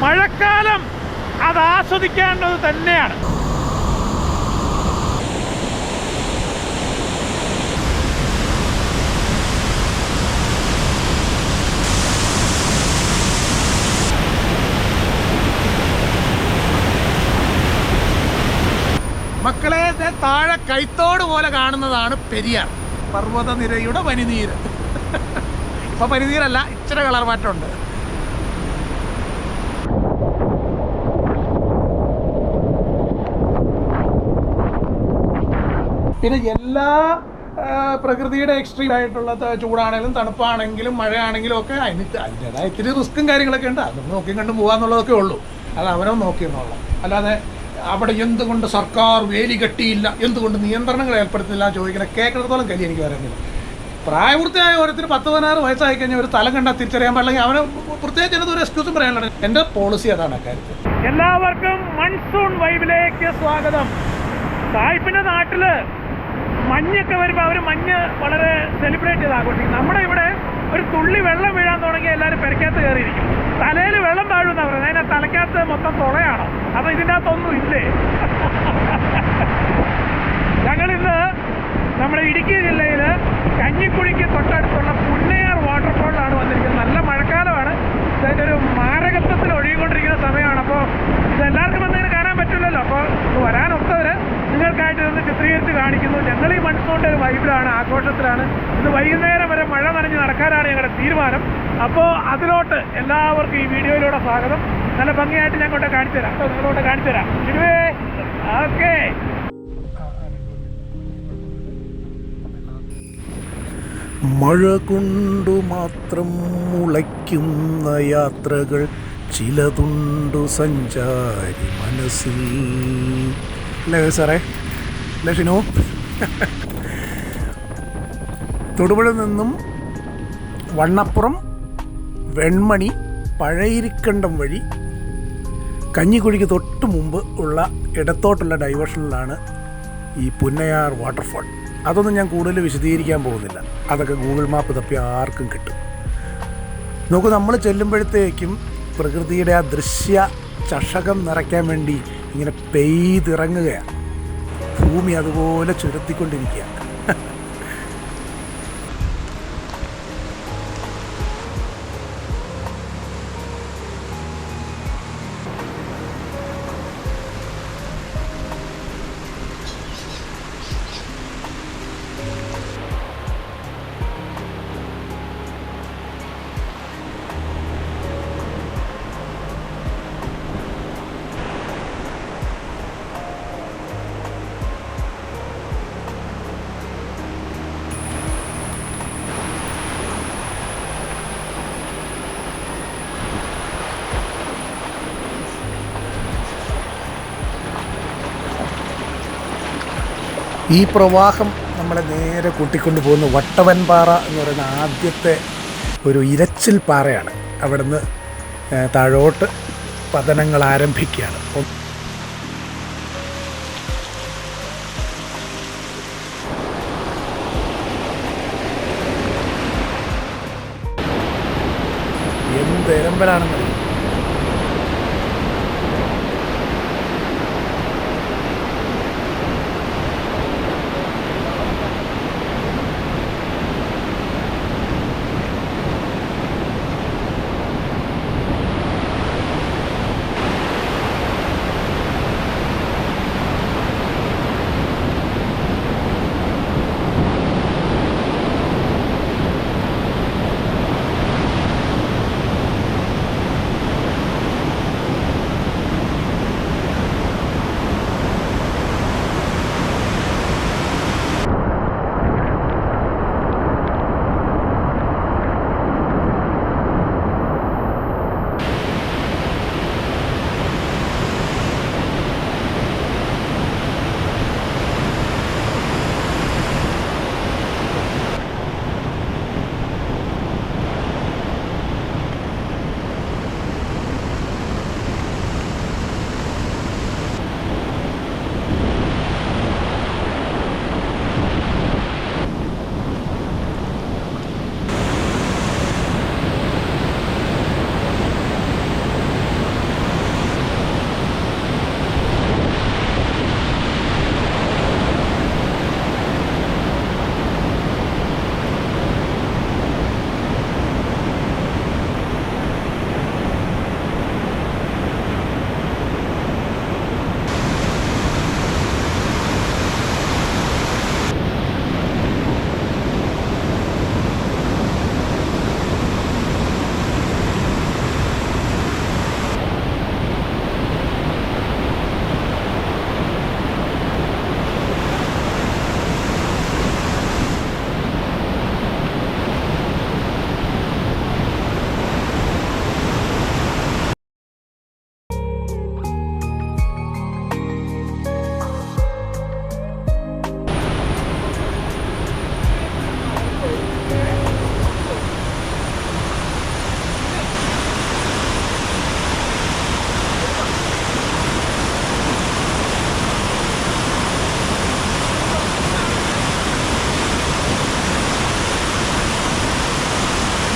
മഴക്കാലം അത് ആസ്വദിക്കേണ്ടത് തന്നെയാണ്. മക്കളെ, താഴെ കൈത്തോട് പോലെ കാണുന്നതാണ് പെരിയാർ പർവ്വതനിരയുടെ പനിനീര്. ഇപ്പൊ പനിനീരല്ല, ഇച്ചിരി കളർ മാറ്റമുണ്ട്. പിന്നെ എല്ലാ പ്രകൃതിയുടെ എക്സ്ട്രീം ആയിട്ടുള്ള ചൂടാണെങ്കിലും തണുപ്പാണെങ്കിലും മഴയാണെങ്കിലും ഒക്കെ അതിൻ്റെതായ ഇത്തിരി റിസ്ക്കും കാര്യങ്ങളൊക്കെ ഉണ്ട്. അത് നോക്കിയും കണ്ടും പോകാന്നുള്ളതൊക്കെ ഉള്ളൂ. അത് അവനോ നോക്കിയെന്നുള്ളത്. അല്ലാതെ അവിടെ എന്തുകൊണ്ട് സർക്കാർ വേലി കെട്ടിയില്ല, എന്തുകൊണ്ട് നിയന്ത്രണങ്ങൾ ഏർപ്പെടുത്തില്ല ചോദിക്കണം. കേൾക്കുന്നിടത്തോളം കലി എനിക്ക് പറയുന്നില്ല. പ്രായപൂർത്തിയായ ഓരോരുത്തർ 10-16 വയസ്സായി കഴിഞ്ഞാൽ ഒരു തലം കണ്ടാൽ തിരിച്ചറിയാൻ പാടില്ലെങ്കിൽ അവന് പ്രത്യേകിച്ച് ഒരു എക്സ്ക്യൂസും പറയാനുള്ളത്. എൻ്റെ പോളിസി അതാണ് അക്കാര്യത്തിൽ. എല്ലാവർക്കും മൺസൂൺ വൈബിലേക്ക് സ്വാഗതം. സായിപ്പിൻ്റെ നാട്ടില് മഞ്ഞൊക്കെ വരുമ്പോൾ അവർ മഞ്ഞ് വളരെ സെലിബ്രേറ്റ് ചെയ്ത് ആഘോഷിക്കും. നമ്മുടെ ഇവിടെ ഒരു തുള്ളി വെള്ളം വീഴാൻ തുടങ്ങി എല്ലാവരും പെരക്കകത്ത് കയറിയിരിക്കും. തലയിൽ വെള്ളം താഴുമെന്നാണ് പറയുന്നത്. അതിൻ്റെ തലക്കകത്ത് മൊത്തം തുളയാണോ? അപ്പോൾ ഇതിൻ്റെ അകത്തൊന്നും ഇല്ലേ? ഞങ്ങളിന്ന് നമ്മുടെ ഇടുക്കി ജില്ലയിൽ കഞ്ഞിക്കുഴിക്ക് തൊട്ടടുത്തുള്ള പുന്നയാർ വാട്ടർഫോളിലാണ് വന്നിരിക്കുന്നത്. നല്ല മഴക്കാലമാണ്. ഇതിൻ്റെ ഒരു മാരകത്വത്തിൽ ഒഴുകിക്കൊണ്ടിരിക്കുന്ന സമയമാണ്. അപ്പോൾ ഇതെല്ലാവർക്കും വന്നിങ്ങനെ കാണാൻ പറ്റില്ലല്ലോ. അപ്പോൾ വരാനൊത്തവർ നിങ്ങൾക്കായിട്ട് ഇതൊന്ന് ചിത്രീകരിച്ച് കാണിക്കുന്നു. ഞങ്ങൾ ഈ മൺസൂണിൻ്റെ ഒരു വൈബിലാണ്, ആഘോഷത്തിലാണ്. ഇന്ന് വൈകുന്നേരം വരെ മഴ നനഞ്ഞ് നടക്കാനാണ് ഞങ്ങളുടെ തീരുമാനം. അപ്പോൾ അതിലോട്ട് എല്ലാവർക്കും ഈ വീഡിയോയിലൂടെ സ്വാഗതം. നല്ല ഭംഗിയായിട്ട് ഞാൻ കൊണ്ട് കാണിച്ചു തരാം. നിങ്ങളോട്ട് കാണിച്ചു തരാം. ഓക്കെ. മഴ കൊണ്ടു മാത്രം മുളയ്ക്കുന്ന യാത്രകൾ ചിലതുണ്ടു സഞ്ചാരി മനസ്സിൽ. അല്ലേ സാറേ? അല്ലേ ഷിനു? തൊടുപുഴ നിന്നും വണ്ണപ്പുറം, വെൺമണി, പഴയിരിക്കണ്ടം വഴി കഞ്ഞിക്കുഴിക്ക് തൊട്ട് മുമ്പ് ഉള്ള ഇടത്തോട്ടുള്ള ഡൈവേഷനിലാണ് ഈ പുന്നയാർ വാട്ടർഫോൾ. അതൊന്നും ഞാൻ കൂടുതൽ വിശദീകരിക്കാൻ പോകുന്നില്ല. അതൊക്കെ ഗൂഗിൾ മാപ്പ് തപ്പി ആർക്കും കിട്ടും. നോക്കൂ, നമ്മൾ ചെല്ലുമ്പോഴത്തേക്കും പ്രകൃതിയുടെ ആ ദൃശ്യ ചഷകം നിറയ്ക്കാൻ വേണ്ടി ഇങ്ങനെ പെയ്തിറങ്ങുകയാണ്. ഭൂമി അതുപോലെ ചുരത്തിക്കൊണ്ടിരിക്കുക. ഈ പ്രവാഹം നമ്മളെ നേരെ കൂട്ടിക്കൊണ്ടു പോകുന്ന വട്ടവൻപാറ എന്ന് പറയുന്ന ആദ്യത്തെ ഒരു ഇരച്ചിൽ പാറയാണ്. അവിടുന്ന് താഴോട്ട് പതനങ്ങൾ ആരംഭിക്കുകയാണ്. എന്ത് എരമ്പലാണെന്നറിയാം.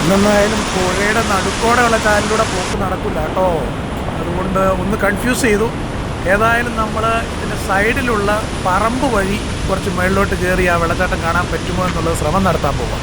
ഇന്നൊന്നായാലും പുഴയുടെ നടുക്കോടെയുള്ള ചാലിലൂടെ പോക്ക് നടക്കില്ല കേട്ടോ. അതുകൊണ്ട് ഒന്ന് കൺഫ്യൂസ് ചെയ്തു. ഏതായാലും നമ്മൾ ഇതിൻ്റെ സൈഡിലുള്ള പറമ്പ് വഴി കുറച്ച് മുകളിലോട്ട് കയറി ആ വെള്ളച്ചാട്ടം കാണാൻ പറ്റുമോ എന്നുള്ളത് ശ്രമം നടത്താൻ പോവാം.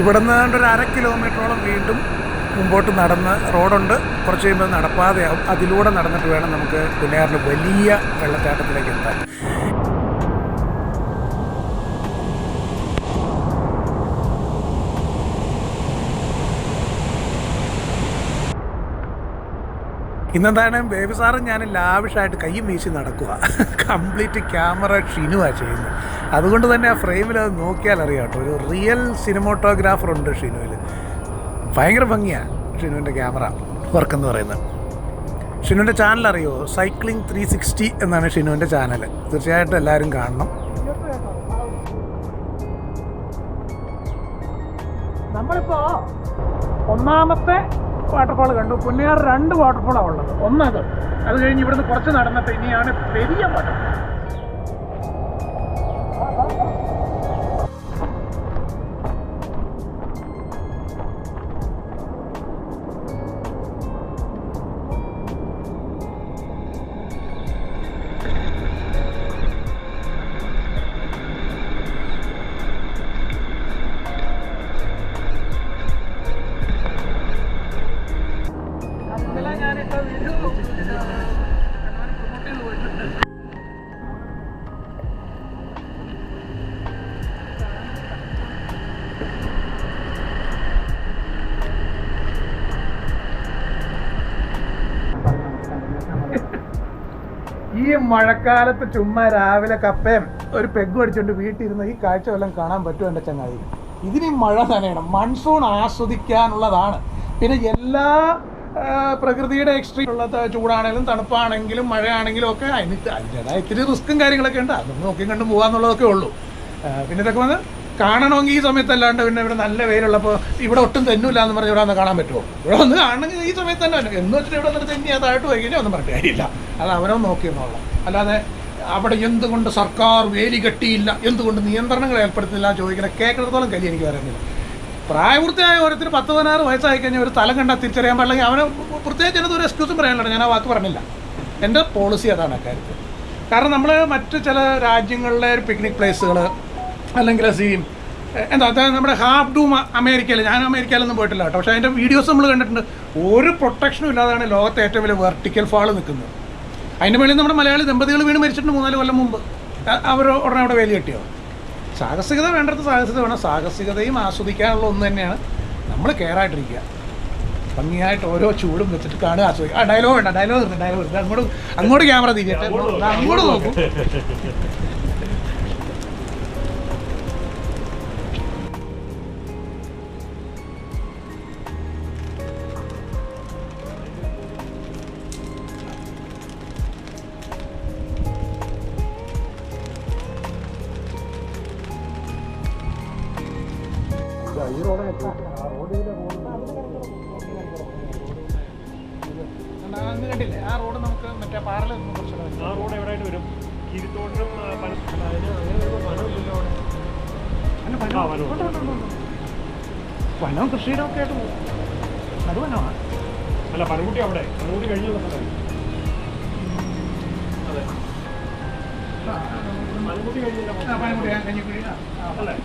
ഇവിടെ നിന്ന് ഒരു 1/2 കിലോമീറ്ററോളം വീണ്ടും മുമ്പോട്ട് നടന്ന് റോഡുണ്ട്, കുറച്ച് കഴിയുമ്പോൾ നടപ്പാതെയാവും. അതിലൂടെ നടന്നിട്ട് വേണം നമുക്ക് പുന്നയാറിൻ്റെ വലിയ വെള്ളച്ചാട്ടത്തിലേക്ക് എത്താൻ. ഇന്നെന്താണ് ബേബി സാറും ഞാൻ ലാവിഷായിട്ട് കയ്യും വീശി നടക്കുക. കംപ്ലീറ്റ് ക്യാമറ ഷിനുവാണ് ചെയ്യുന്നത്. അതുകൊണ്ട് തന്നെ ആ ഫ്രെയിമിൽ അത് നോക്കിയാൽ അറിയാം കേട്ടോ, ഒരു റിയൽ സിനിമോട്ടോഗ്രാഫർ ഉണ്ട് ഷിനുവിൽ. ഭയങ്കര ഭംഗിയാണ് ഷിനുവിൻ്റെ ക്യാമറ വർക്കെന്ന് പറയുന്നത്. ഷിനുവിൻ്റെ ചാനൽ അറിയുമോ? സൈക്ലിംഗ് 360 എന്നാണ് ഷിനുവിൻ്റെ ചാനൽ. തീർച്ചയായിട്ടും എല്ലാവരും കാണണം. നമ്മളിപ്പോൾ ഒന്നാമത്തെ വാട്ടർഫാൾ കണ്ടു. പുന്നയാർ 2 വാട്ടർഫാളാണ് ഉള്ളത്. ഒന്നത് അത് കഴിഞ്ഞ് ഇവിടുന്ന് കുറച്ച് നടന്നിട്ട് ഇനിയാണ് പെരിയ വാട്ടർഫാൾ. ഈ മഴക്കാലത്ത് ചുമ്മാ രാവിലെ കപ്പയും ഒരു പെഗ്ഗും അടിച്ചുകൊണ്ട് വീട്ടിലിരുന്ന് ഈ കാഴ്ച വല്ലതും കാണാൻ പറ്റുമോ എൻ്റെ ചങ്ങാതി? ഇതിന് മഴ തന്നെയാണ്, മൺസൂൺ ആസ്വദിക്കാനുള്ളതാണ്. പിന്നെ എല്ലാ പ്രകൃതിയുടെ എക്സ്ട്രീം ഉള്ള ചൂടാണെങ്കിലും തണുപ്പാണെങ്കിലും മഴയാണെങ്കിലും ഒക്കെ അതിൻ്റെതായ ഇത്തിരി റിസ്ക്കും കാര്യങ്ങളൊക്കെ ഉണ്ട്. അതൊന്നും നോക്കി കണ്ടും പോകാമെന്നുള്ളതൊക്കെ ഉള്ളൂ. പിന്നെ ഇതൊക്കെ വന്ന് കാണണമെങ്കിൽ ഈ സമയത്തല്ലാണ്ട് പിന്നെ ഇവിടെ നല്ല വെയിലുള്ളപ്പോൾ ഇവിടെ ഒട്ടും തെന്നില്ല എന്ന് പറഞ്ഞ് ഇവിടെ വന്ന് കാണാൻ പറ്റുമോ? ഇവിടെ വന്ന് കാണണമെങ്കിൽ ഈ സമയത്ത് തന്നെ എന്ന് വെച്ചിട്ട് ഇവിടെ വന്നിട്ട് തെന്നി അതായിട്ട് വൈകിഞ്ഞാൽ ഒന്നും പറഞ്ഞ കാര്യമില്ല. അത് അവനോ നോക്കിയെന്നുള്ള, അല്ലാതെ അവിടെ എന്തുകൊണ്ട് സർക്കാർ വേലി കെട്ടിയില്ല, എന്തുകൊണ്ട് നിയന്ത്രണങ്ങൾ ഏർപ്പെടുത്തില്ല ചോദിക്കുന്ന കേൾക്കുന്നിടത്തോളം കലി എനിക്ക് പറയുന്നില്ല. പ്രായപൂർത്തിയായ ഓരോരുത്തർ 10-16 വയസ്സായി കഴിഞ്ഞാൽ ഒരു തലം കണ്ടാൽ തിരിച്ചറിയാൻ പാടില്ലെങ്കിൽ അവന് പ്രത്യേകിച്ച് എന്നതൊരു എക്സ്ക്യൂസും പറയാനില്ല. ഞാൻ ആ വാക്ക് പറഞ്ഞില്ല. എൻ്റെ പോളിസി അതാണ് അക്കാര്യത്തിൽ. കാരണം നമ്മൾ മറ്റ് ചില രാജ്യങ്ങളിലെ പിക്നിക് പ്ലേസുകൾ അല്ലെങ്കിൽ എന്താ നമ്മുടെ ഹാഫ് ഡൂം അമേരിക്കയിൽ, ഞാൻ അമേരിക്കയിലൊന്നും പോയിട്ടില്ല കേട്ടോ, പക്ഷേ അതിൻ്റെ വീഡിയോസ് നമ്മൾ കണ്ടിട്ടുണ്ട്. ഒരു പ്രൊട്ടക്ഷനും ഇല്ലാതാണ് ലോകത്തെ ഏറ്റവും വലിയ വെർട്ടിക്കൽ ഫാൾ നിൽക്കുന്നത്. അതിൻ്റെ മേളിൽ നമ്മുടെ മലയാളി ദമ്പതികൾ വീണ് മരിച്ചിട്ടുണ്ട് 3-4 കൊല്ലം മുമ്പ്. അവർ ഉടനെ അവിടെ വേലി കെട്ടിയോ? സാഹസികത വേണ്ടത് സാഹസികത വേണം. സാഹസികതയും ആസ്വദിക്കാനുള്ള ഒന്ന് തന്നെയാണ്. നമ്മൾ കെയറായിട്ടിരിക്കുക, ഭംഗിയായിട്ട് ഓരോ ചൂടും വെച്ചിട്ട് കാണുക, ആസ്വദിക്കുക. ഡയലോഗ് വേണ്ട, ഡയലോഗ് അങ്ങോട്ട് ക്യാമറ തിരിയട്ടെ, അങ്ങോട്ട് നോക്കും. കണ്ടില്ലേ ആ റോഡ്? നമുക്ക് മറ്റേ പാറയിൽ നിന്ന് കുറച്ച് ആ റോഡ് എവിടെയായിട്ട് വരും? വനവും കൃഷിയുടെ ഒക്കെ ആയിട്ട് പോകും. അത് വനമാണ്. അല്ല, പനകുട്ടി അവിടെ, പനകുട്ടി കഴിഞ്ഞുള്ള സ്ഥലം. അതെ, പനകുട്ടി കഴിഞ്ഞില്ല. പനകുട്ടി കഞ്ഞിക്കുഴി അല്ലേ?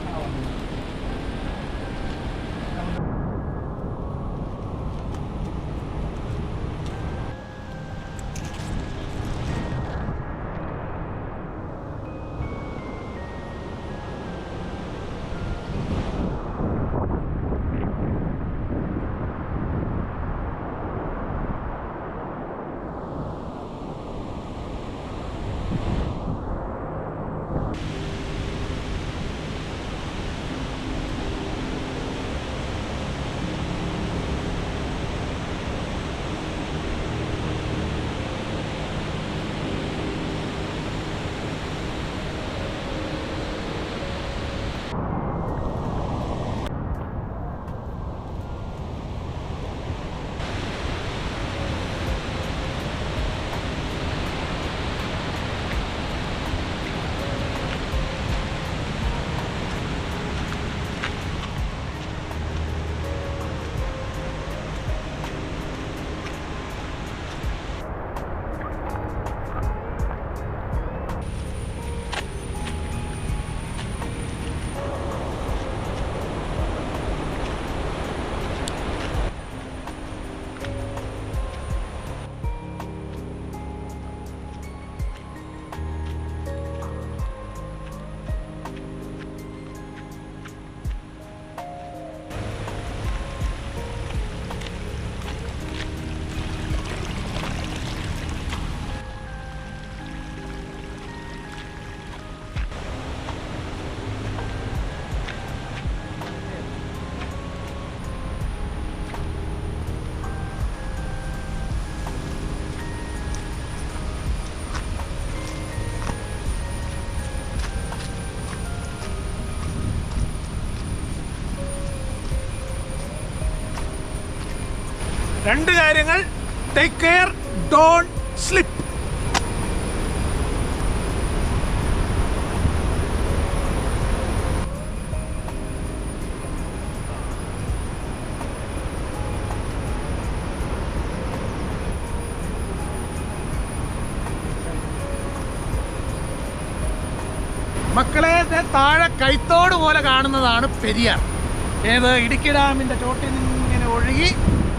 2 കാര്യങ്ങൾ: ടേക്ക് കെയർ, ഡോണ്ട് സ്ലിപ്പ്. മക്കളെ, താഴെ കൈത്തോട് പോലെ കാണുന്നതാണ് പെരിയാർ. ഏത്? ഇടുക്കി ഡാമിൻ്റെ ചോട്ടിൽ നിന്ന് ഇങ്ങനെ ഒഴുകി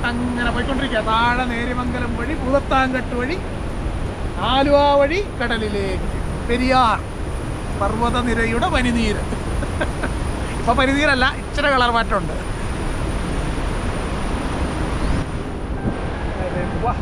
അങ്ങനെ പോയിക്കൊണ്ടിരിക്കുക. താഴെ നേര്യമംഗലം വഴി, ഭൂതത്താൻകെട്ട് വഴി, ആലുവ വഴി കടലിലേക്ക്. പെരിയാർ പർവ്വതനിരയുടെ പനിനീര്. ഇപ്പൊ പനിനീരല്ല, ഇച്ചിരി കളർ മാറ്റമുണ്ട്. വാ,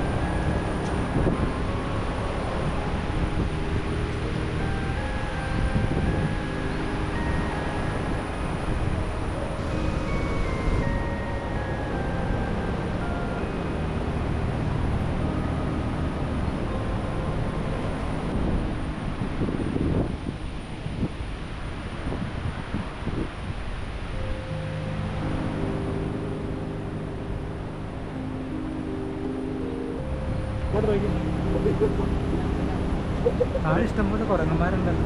ആൾ ഇഷ്ടംപോലെ കുരങ്ങന്മാരുണ്ടല്ലോ.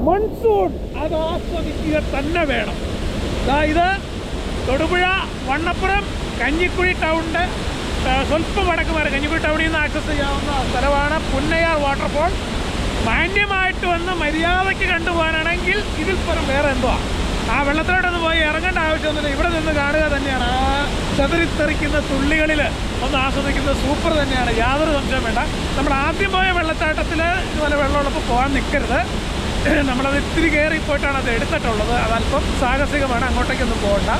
മൺസൂൺ അത് ആസ്വദിക്കുക തന്നെ വേണം. ഇത് തൊടുപുഴ വണ്ണപ്പുറം കഞ്ഞിക്കുഴി ടൗണിൻ്റെ സ്വല്പം വടക്ക് മാറി കഞ്ഞിക്കുഴി ടൗണിൽ നിന്ന് ആക്സസ് ചെയ്യാവുന്ന സ്ഥലമാണ് പുന്നയാർ വാട്ടർഫോൾ. മാന്യമായിട്ട് വന്ന് മര്യാദയ്ക്ക് കണ്ടുപോകാനാണെങ്കിൽ ഇതിൽ പരം വേറെ എന്തോ ആ വെള്ളത്തിലോട്ടൊന്ന് പോയി ഇറങ്ങേണ്ട ആവശ്യമൊന്നുമില്ല. ഇവിടെ നിന്ന് കാണുക തന്നെയാണ്. ആ ചതറിത്തെറിക്കുന്ന തുള്ളികളിൽ ഒന്ന് ആസ്വദിക്കുന്നത് സൂപ്പർ തന്നെയാണ്, യാതൊരു സംശയം വേണ്ട. നമ്മൾ ആദ്യം പോയ വെള്ളച്ചാട്ടത്തിൽ ഇതുപോലെ വെള്ളമുള്ളപ്പോൾ പോകാൻ നിൽക്കരുത്. നമ്മളത് ഇത്തിരി കയറി പോയിട്ടാണ് അത് എടുത്തിട്ടുള്ളത്. അതല്പം സാഹസികമാണ്, അങ്ങോട്ടേക്കൊന്നും പോകണ്ട.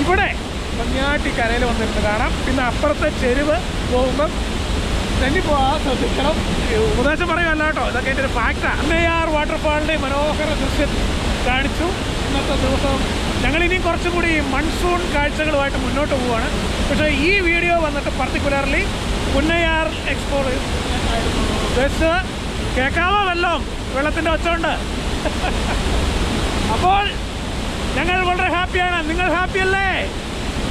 ഇവിടെ ഭംഗിയായിട്ട് ഈ കരയിൽ വന്നിരുന്ന് കാണാം. പിന്നെ അപ്പുറത്തെ ചെരുവ് പോകുമ്പം തന്നെ പോകാൻ ശ്രദ്ധിക്കണം. ഉപദേശം പറയുമല്ല കേട്ടോ, ഇതൊക്കെ എൻ്റെ ഒരു ഫാക്റ്റാണ്. പുന്നയാർ വാട്ടർഫാളിൻ്റെ മനോഹര ദൃശ്യം കാണിച്ചു. ഇന്നത്തെ ദിവസം ഞങ്ങളിനിയും കുറച്ചും കൂടി മൺസൂൺ കാഴ്ചകളുമായിട്ട് മുന്നോട്ട് പോവുകയാണ്. പക്ഷേ ഈ വീഡിയോ വന്നിട്ട് പർട്ടിക്കുലർലി പുന്നയാർ എക്സ്പ്ലോർ ഉദ്ദേശിച്ചത്. കേൾക്കാമോ വല്ലതും വെള്ളത്തിൻ്റെ ഒച്ചയുണ്ട്? അപ്പോൾ ഞങ്ങൾ വളരെ ഹാപ്പിയാണ്. നിങ്ങൾ ഹാപ്പിയല്ലേ?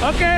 ഓക്കേ.